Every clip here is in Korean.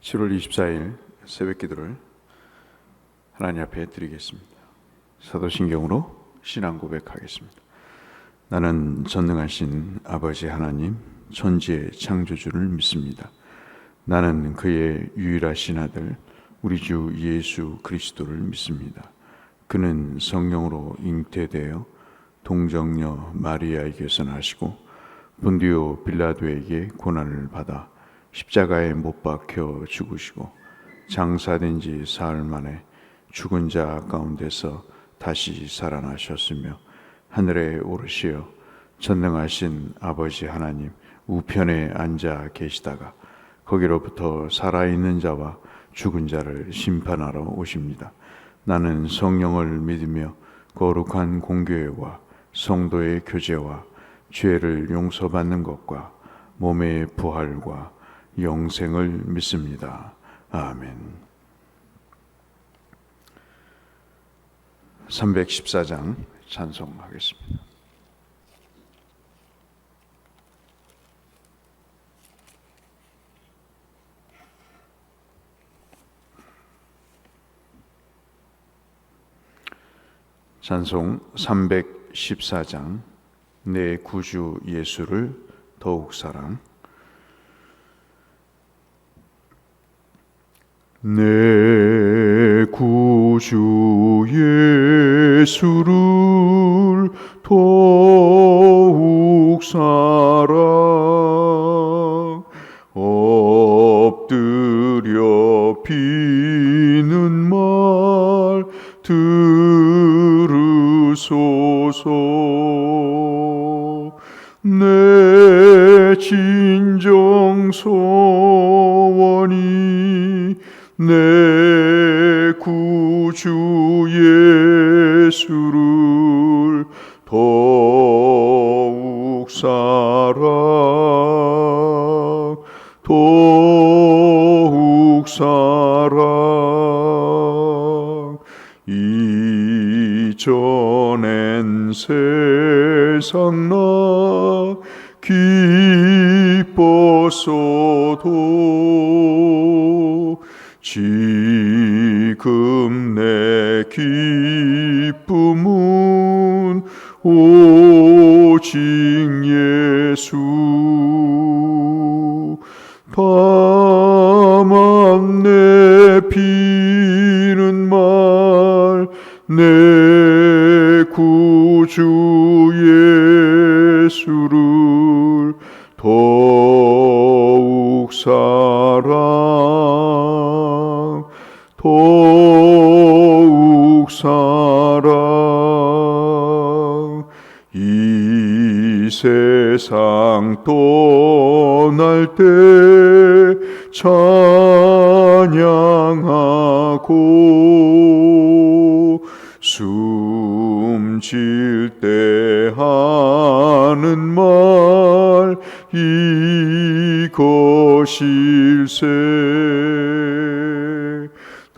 7월 24일 새벽 기도를 하나님 앞에 드리겠습니다. 사도신경으로 신앙 고백하겠습니다. 나는 전능하신 아버지 하나님, 천지의 창조주를 믿습니다. 나는 그의 유일하신 아들, 우리 주 예수 그리스도를 믿습니다. 그는 성령으로 잉태되어 동정녀 마리아에게서 나시고 본디오 빌라도에게 고난을 받아 십자가에 못 박혀 죽으시고 장사된 지 사흘 만에 죽은 자 가운데서 다시 살아나셨으며 하늘에 오르시어 전능하신 아버지 하나님 우편에 앉아 계시다가 거기로부터 살아있는 자와 죽은 자를 심판하러 오십니다. 나는 성령을 믿으며 거룩한 공교회와 성도의 교제와 죄를 용서받는 것과 몸의 부활과 영생을 믿습니다. 아멘. 314장 찬송하겠습니다. 찬송 314장 내 구주 예수를 더욱 사랑. 내 구주 예수를 더욱 사랑. 엎드려 비는 말 들으소서. 내 진정 소원이 내 구주 예수를 더욱 사랑, 더욱 사랑. 이전엔 세상 나 기뻤어도 지금 내 기쁨은 오직 예수. 다만 내 비는 말 내 구주 예수를 더욱 사랑, 더욱 사랑. 이 세상 떠날 때 찬양하고 숨 쉴 때 하는 말 이것일세.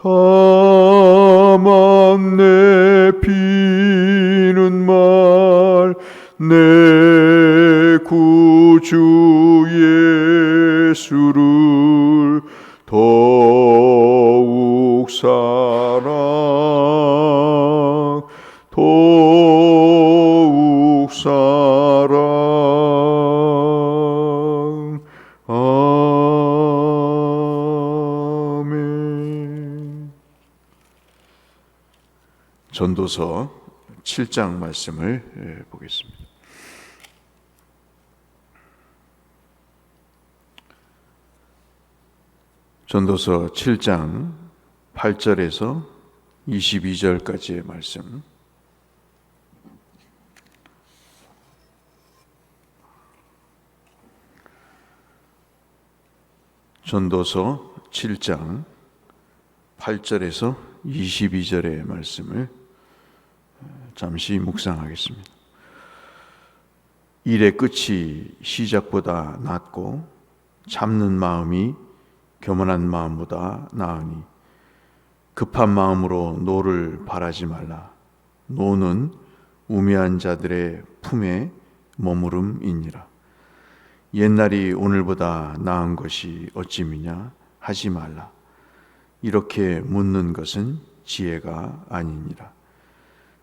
다만 내 비는 말 내 구주 예수를 더욱 사랑, 더욱 사랑. 아멘. 전도서 7장 말씀을 보겠습니다. 전도서 7장 8절에서 22절까지의 말씀. 전도서 7장 8절에서 22절의 말씀을 잠시 묵상하겠습니다. 일의 끝이 시작보다 낫고 참는 마음이 교만한 마음보다 나으니 급한 마음으로 노를 바라지 말라. 노는 우매한 자들의 품에 머무름이니라. 옛날이 오늘보다 나은 것이 어찌미냐? 하지 말라. 이렇게 묻는 것은 지혜가 아니니라.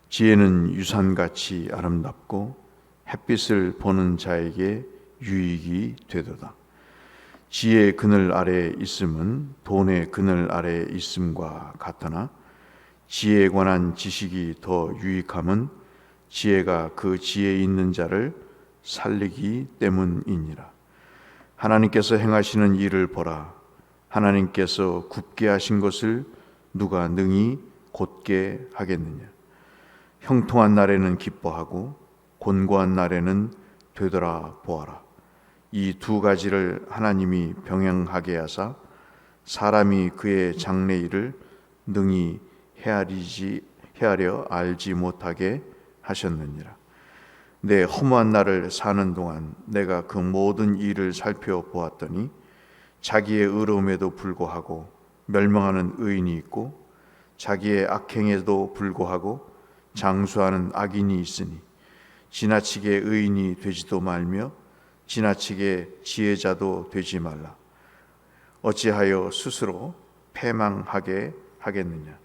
지혜는 유산같이 아름답고 햇빛을 보는 자에게 유익이 되도다. 지혜의 그늘 아래에 있음은 돈의 그늘 아래에 있음과 같으나 지혜에 관한 지식이 더 유익함은 지혜가 그 지혜 있는 자를 살리기 때문이니라. 하나님께서 행하시는 일을 보라. 하나님께서 굽게 하신 것을 누가 능히 곧게 하겠느냐. 형통한 날에는 기뻐하고 곤고한 날에는 되돌아 보아라. 이 두 가지를 하나님이 병행하게 하사 사람이 그의 장래일을 능히 헤아려 알지 못하게 하셨느니라. 내 허무한 날을 사는 동안 내가 그 모든 일을 살펴보았더니 자기의 의로움에도 불구하고 멸망하는 의인이 있고 자기의 악행에도 불구하고 장수하는 악인이 있으니 지나치게 의인이 되지도 말며 지나치게 지혜자도 되지 말라. 어찌하여 스스로 패망하게 하겠느냐.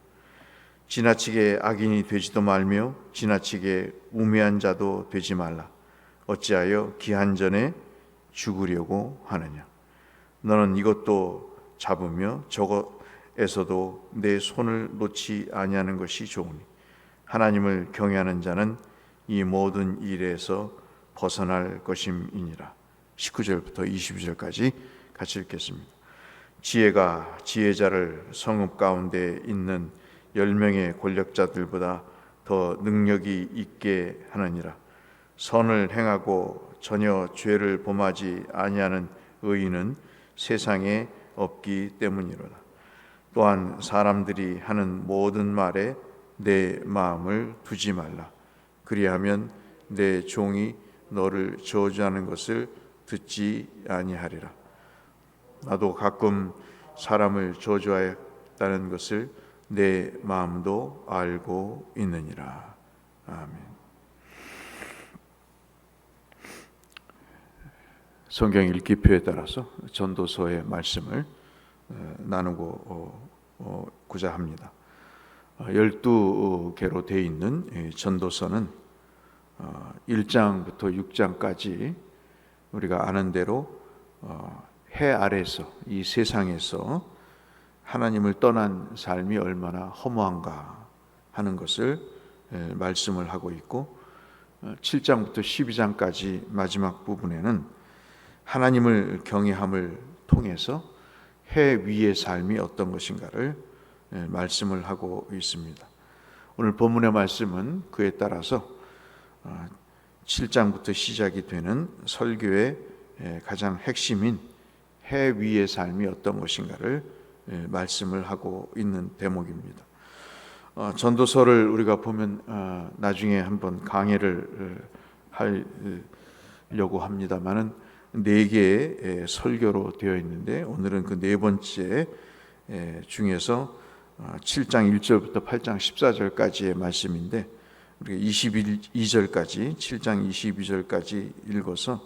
지나치게 악인이 되지도 말며 지나치게 우매한 자도 되지 말라. 어찌하여 기한 전에 죽으려고 하느냐. 너는 이것도 잡으며 저것에서도 내 손을 놓지 아니하는 것이 좋으니 하나님을 경외하는 자는 이 모든 일에서 벗어날 것임이니라. 19절부터 22절까지 같이 읽겠습니다. 지혜가 지혜자를 성읍 가운데 있는 10명의 권력자들보다 더 능력이 있게 하느니라. 선을 행하고 전혀 죄를 범하지 아니하는 의인은 세상에 없기 때문이로다. 또한 사람들이 하는 모든 말에 내 마음을 두지 말라. 그리하면 내 종이 너를 저주하는 것을 듣지 아니하리라. 나도 가끔 사람을 저주하였다는 것을 내 마음도 알고 있느니라. 아멘. 성경 읽기표에 따라서 전도서의 말씀을 나누고자 합니다. 12개로 되어 있는 전도서는 1장부터 6장까지 우리가 아는 대로 해 아래서 이 세상에서 하나님을 떠난 삶이 얼마나 허무한가 하는 것을 말씀을 하고 있고 7장부터 12장까지 마지막 부분에는 하나님을 경외함을 통해서 해 위의 삶이 어떤 것인가를 말씀을 하고 있습니다. 오늘 본문의 말씀은 그에 따라서 7장부터 시작이 되는 설교의 가장 핵심인 해 위의 삶이 어떤 것인가를 말씀을 하고 있는 대목입니다. 전도서를 우리가 보면 나중에 한번 강해를 하려고 합니다만은 4개의 설교로 되어 있는데 오늘은 그 4번째 중에서 7장 1절부터 8장 14절까지의 말씀인데 우리가 22절까지 7장 22절까지 읽어서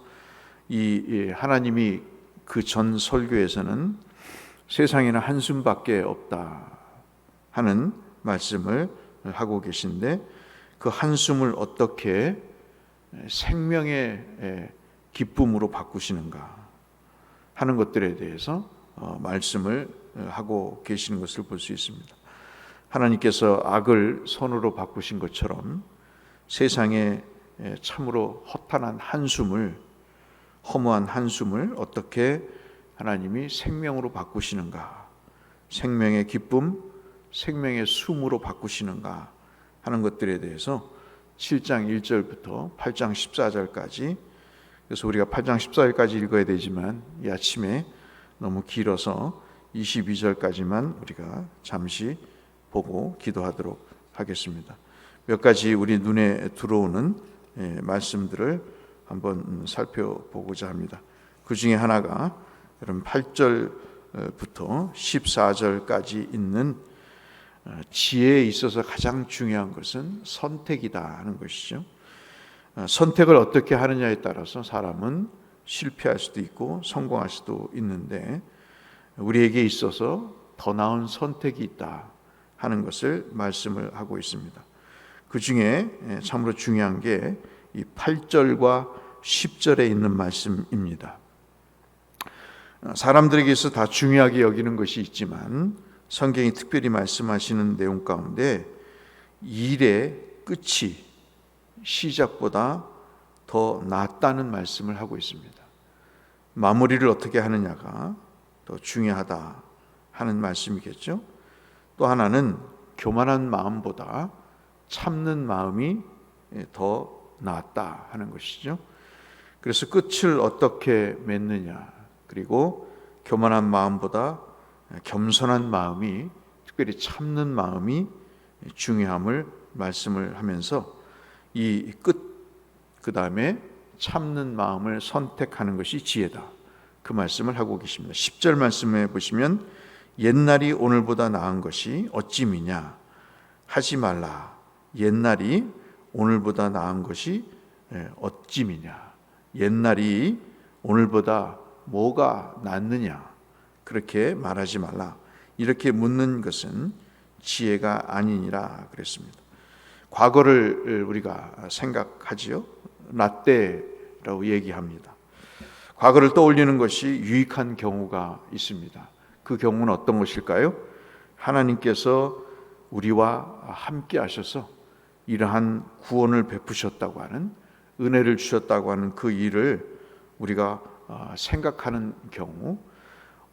이 하나님이 그 전 설교에서는 세상에는 한숨밖에 없다 하는 말씀을 하고 계신데 그 한숨을 어떻게 생명의 기쁨으로 바꾸시는가 하는 것들에 대해서 말씀을 하고 계시는 것을 볼 수 있습니다. 하나님께서 악을 선으로 바꾸신 것처럼 세상에 참으로 허탄한 한숨을, 허무한 한숨을 어떻게 하나님이 생명으로 바꾸시는가, 생명의 기쁨, 생명의 숨으로 바꾸시는가 하는 것들에 대해서 7장 1절부터 8장 14절까지, 그래서 우리가 8장 14절까지 읽어야 되지만 이 아침에 너무 길어서 22절까지만 우리가 잠시 보고 기도하도록 하겠습니다. 몇 가지 우리 눈에 들어오는 말씀들을 한번 살펴보고자 합니다. 그 중에 하나가 여러분 8절부터 14절까지 있는 지혜에 있어서 가장 중요한 것은 선택이다 하는 것이죠. 선택을 어떻게 하느냐에 따라서 사람은 실패할 수도 있고 성공할 수도 있는데 우리에게 있어서 더 나은 선택이 있다 하는 것을 말씀을 하고 있습니다. 그 중에 참으로 중요한 게 이 8절과 10절에 있는 말씀입니다. 사람들에게서 다 중요하게 여기는 것이 있지만 성경이 특별히 말씀하시는 내용 가운데 일의 끝이 시작보다 더 낫다는 말씀을 하고 있습니다. 마무리를 어떻게 하느냐가 더 중요하다 하는 말씀이겠죠. 또 하나는 교만한 마음보다 참는 마음이 더 낫다 하는 것이죠. 그래서 끝을 어떻게 맺느냐, 그리고 교만한 마음보다 겸손한 마음이, 특별히 참는 마음이 중요함을 말씀을 하면서 이 끝, 그 다음에 참는 마음을 선택하는 것이 지혜다, 그 말씀을 하고 계십니다. 10절 말씀에 보시면 옛날이 오늘보다 나은 것이 어찌 미냐 하지 말라. 옛날이 오늘보다 나은 것이 어찌 미냐. 옛날이 오늘보다 뭐가 낫느냐, 그렇게 말하지 말라. 이렇게 묻는 것은 지혜가 아니니라 그랬습니다. 과거를 우리가 생각하지요. 라떼라고 얘기합니다. 과거를 떠올리는 것이 유익한 경우가 있습니다. 그 경우는 어떤 것일까요? 하나님께서 우리와 함께 하셔서 이러한 구원을 베푸셨다고 하는, 은혜를 주셨다고 하는 그 일을 우리가 생각하는 경우,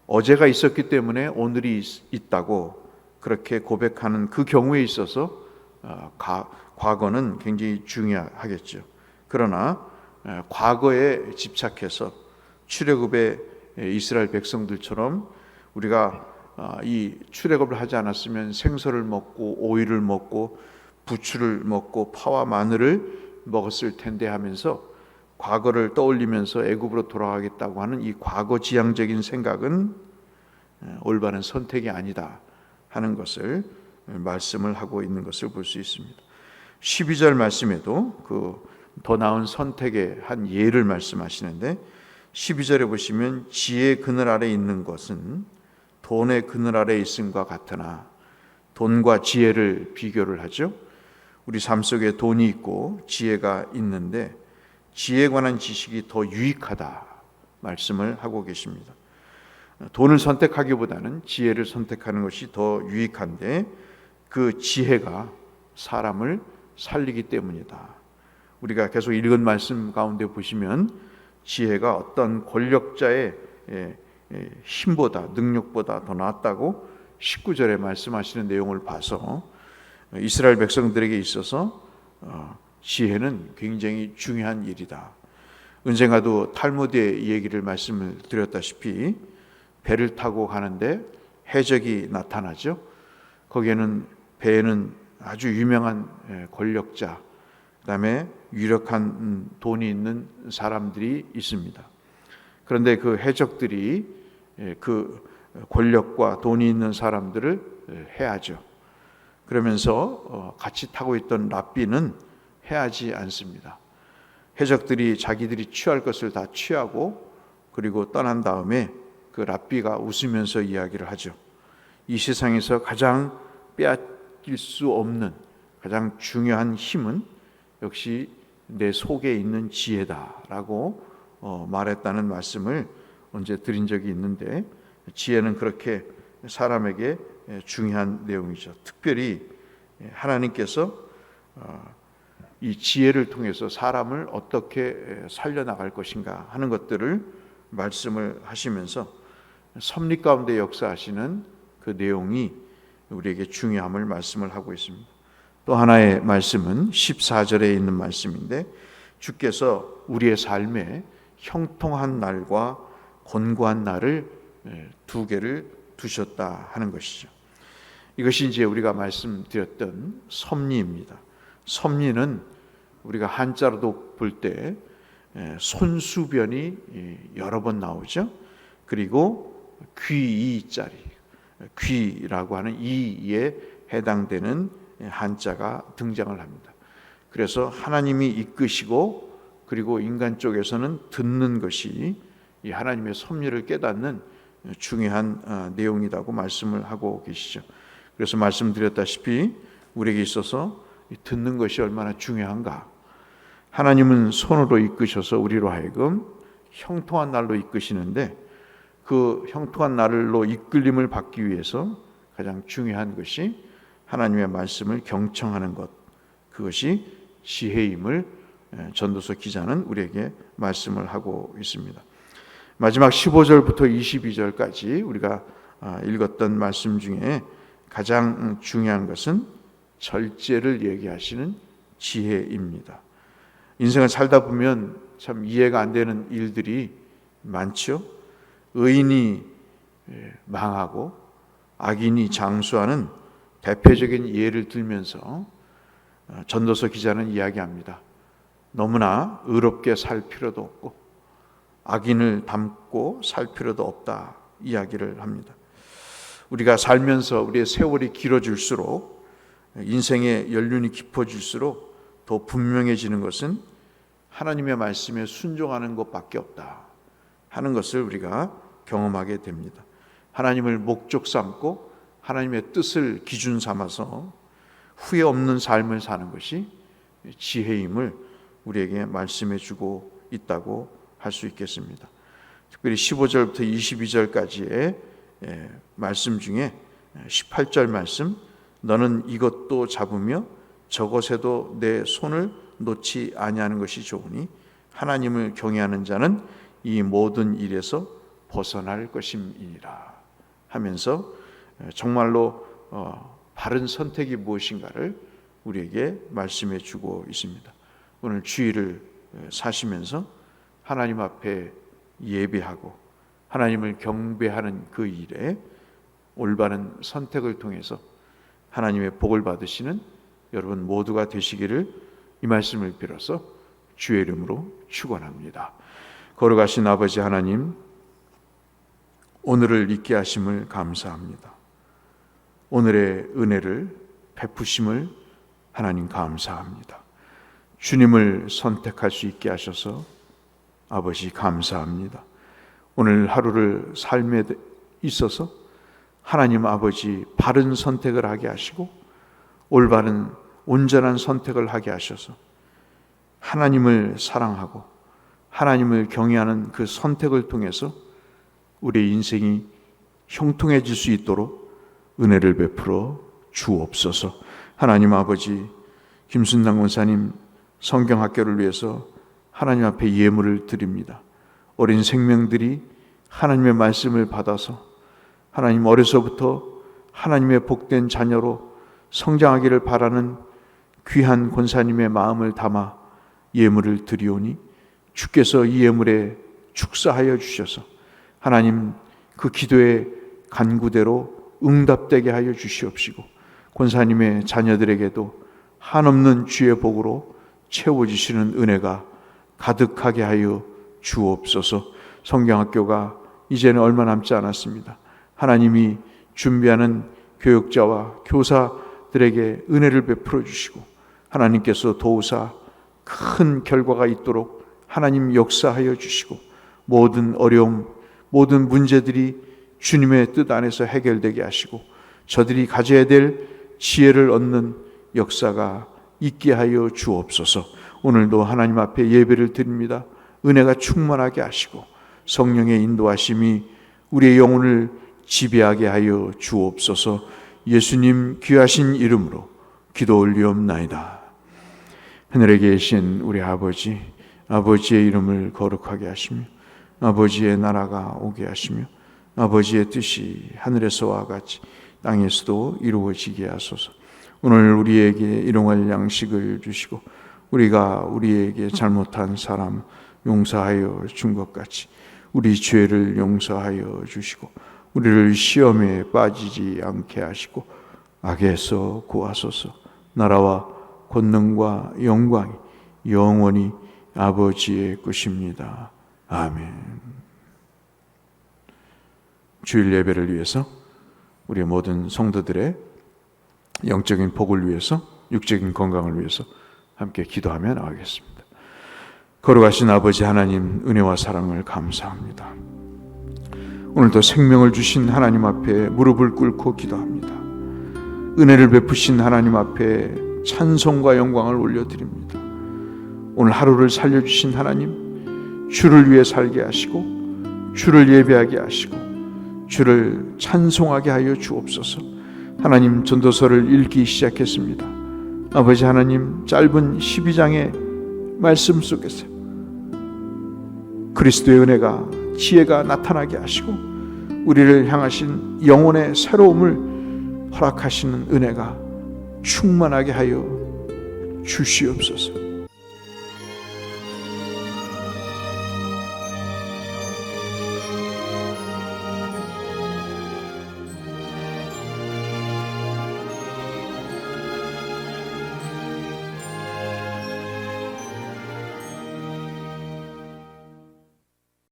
어제가 있었기 때문에 오늘이 있다고 그렇게 고백하는 그 경우에 있어서 과거는 굉장히 중요하겠죠. 그러나 과거에 집착해서 출애굽의 이스라엘 백성들처럼 우리가 이 출애굽을 하지 않았으면 생선을 먹고 오이를 먹고 부추를 먹고 파와 마늘을 먹었을 텐데 하면서 과거를 떠올리면서 애굽으로 돌아가겠다고 하는 이 과거 지향적인 생각은 올바른 선택이 아니다 하는 것을 말씀을 하고 있는 것을 볼 수 있습니다. 12절 말씀에도 그 더 나은 선택의 한 예를 말씀하시는데 12절에 보시면 지혜의 그늘 아래 있는 것은 돈의 그늘 아래 있음과 같으나, 돈과 지혜를 비교를 하죠. 우리 삶 속에 돈이 있고 지혜가 있는데 지혜에 관한 지식이 더 유익하다 말씀을 하고 계십니다. 돈을 선택하기보다는 지혜를 선택하는 것이 더 유익한데 그 지혜가 사람을 살리기 때문이다. 우리가 계속 읽은 말씀 가운데 보시면 지혜가 어떤 권력자의 힘보다, 능력보다 더 낫다고 19절에 말씀하시는 내용을 봐서 이스라엘 백성들에게 있어서 지혜는 굉장히 중요한 일이다. 언젠가도 탈무드의 얘기를 말씀을 드렸다시피 배를 타고 가는데 해적이 나타나죠. 거기에는 배에는 아주 유명한 권력자, 그다음에 유력한 돈이 있는 사람들이 있습니다. 그런데 그 해적들이 그 권력과 돈이 있는 사람들을 해하죠. 그러면서 같이 타고 있던 랍비는 해하지 않습니다. 해적들이 자기들이 취할 것을 다 취하고 그리고 떠난 다음에 그 랍비가 웃으면서 이야기를 하죠. 이 세상에서 가장 빼앗길 수 없는 가장 중요한 힘은 역시 내 속에 있는 지혜다라고 말했다는 말씀을 언제 드린 적이 있는데, 지혜는 그렇게 사람에게 중요한 내용이죠. 특별히 하나님께서 이 지혜를 통해서 사람을 어떻게 살려나갈 것인가 하는 것들을 말씀을 하시면서 섭리 가운데 역사하시는 그 내용이 우리에게 중요함을 말씀을 하고 있습니다. 또 하나의 말씀은 14절에 있는 말씀인데, 주께서 우리의 삶에 형통한 날과 곤고한 날을 두 개를 두셨다 하는 것이죠. 이것이 이제 우리가 말씀드렸던 섭리입니다. 섭리는 우리가 한자로도 볼 때 손수변이 여러 번 나오죠. 그리고 귀이자리, 귀라고 하는 이에 해당되는 한자가 등장을 합니다. 그래서 하나님이 이끄시고 그리고 인간 쪽에서는 듣는 것이 이 하나님의 섭리를 깨닫는 중요한 내용이라고 말씀을 하고 계시죠. 그래서 말씀드렸다시피 우리에게 있어서 듣는 것이 얼마나 중요한가. 하나님은 손으로 이끄셔서 우리로 하여금 형통한 날로 이끄시는데, 그 형통한 날로 이끌림을 받기 위해서 가장 중요한 것이 하나님의 말씀을 경청하는 것, 그것이 지혜임을 전도서 기자는 우리에게 말씀을 하고 있습니다. 마지막 15절부터 22절까지 우리가 읽었던 말씀 중에 가장 중요한 것은 절제를 얘기하시는 지혜입니다. 인생을 살다 보면 참 이해가 안 되는 일들이 많죠. 의인이 망하고 악인이 장수하는 대표적인 예를 들면서 전도서 기자는 이야기합니다. 너무나 의롭게 살 필요도 없고 악인을 닮고 살 필요도 없다 이야기를 합니다. 우리가 살면서 우리의 세월이 길어질수록, 인생의 연륜이 깊어질수록 더 분명해지는 것은 하나님의 말씀에 순종하는 것밖에 없다 하는 것을 우리가 경험하게 됩니다. 하나님을 목적 삼고 하나님의 뜻을 기준 삼아서 후회 없는 삶을 사는 것이 지혜임을 우리에게 말씀해 주고 있다고 할 수 있겠습니다. 특별히 15절부터 22절까지의 말씀 중에 18절 말씀, 너는 이것도 잡으며 저것에도 내 손을 놓지 아니하는 것이 좋으니 하나님을 경외하는 자는 이 모든 일에서 벗어날 것임이니라 하면서 정말로 바른 선택이 무엇인가를 우리에게 말씀해 주고 있습니다. 오늘 주일을 사시면서 하나님 앞에 예배하고 하나님을 경배하는 그 일에 올바른 선택을 통해서 하나님의 복을 받으시는 여러분 모두가 되시기를 이 말씀을 빌어서 주의 이름으로 축원합니다. 거룩하신 아버지 하나님, 오늘을 있게 하심을 감사합니다. 오늘의 은혜를 베푸심을 하나님 감사합니다. 주님을 선택할 수 있게 하셔서 아버지 감사합니다. 오늘 하루를 삶에 있어서 하나님 아버지 바른 선택을 하게 하시고 올바른 온전한 선택을 하게 하셔서 하나님을 사랑하고 하나님을 경외하는 그 선택을 통해서 우리의 인생이 형통해질 수 있도록 은혜를 베풀어 주옵소서. 하나님 아버지, 김순당 권사님 성경학교를 위해서 하나님 앞에 예물을 드립니다. 어린 생명들이 하나님의 말씀을 받아서 하나님 어려서부터 하나님의 복된 자녀로 성장하기를 바라는 귀한 권사님의 마음을 담아 예물을 드리오니 주께서 이 예물에 축사하여 주셔서 하나님 그 기도의 간구대로 응답되게 하여 주시옵시고 권사님의 자녀들에게도 한없는 주의 복으로 채워주시는 은혜가 가득하게 하여 주옵소서. 성경학교가 이제는 얼마 남지 않았습니다. 하나님이 준비하는 교육자와 교사들에게 은혜를 베풀어 주시고 하나님께서 도우사 큰 결과가 있도록 하나님 역사하여 주시고 모든 어려움, 모든 문제들이 주님의 뜻 안에서 해결되게 하시고 저들이 가져야 될 지혜를 얻는 역사가 있게 하여 주옵소서. 오늘도 하나님 앞에 예배를 드립니다. 은혜가 충만하게 하시고 성령의 인도하심이 우리의 영혼을 지배하게 하여 주옵소서. 예수님 귀하신 이름으로 기도 올리옵나이다. 하늘에 계신 우리 아버지, 아버지의 이름을 거룩하게 하시며 아버지의 나라가 오게 하시며 아버지의 뜻이 하늘에서와 같이 땅에서도 이루어지게 하소서. 오늘 우리에게 일용할 양식을 주시고 우리가 우리에게 잘못한 사람 용서하여 준 것 같이 우리 죄를 용서하여 주시고 우리를 시험에 빠지지 않게 하시고 악에서 구하소서. 나라와 권능과 영광이 영원히 아버지의 것입니다. 아멘. 주일 예배를 위해서 우리 모든 성도들의 영적인 복을 위해서, 육적인 건강을 위해서 함께 기도하며 나가겠습니다. 거룩하신 아버지 하나님, 은혜와 사랑을 감사합니다. 오늘도 생명을 주신 하나님 앞에 무릎을 꿇고 기도합니다. 은혜를 베푸신 하나님 앞에 찬송과 영광을 올려드립니다. 오늘 하루를 살려주신 하나님, 주를 위해 살게 하시고 주를 예배하게 하시고 주를 찬송하게 하여 주옵소서. 하나님, 전도서를 읽기 시작했습니다. 아버지 하나님, 짧은 12장의 말씀 속에서 그리스도의 은혜가, 지혜가 나타나게 하시고 우리를 향하신 영혼의 새로움을 허락하시는 은혜가 충만하게 하여 주시옵소서.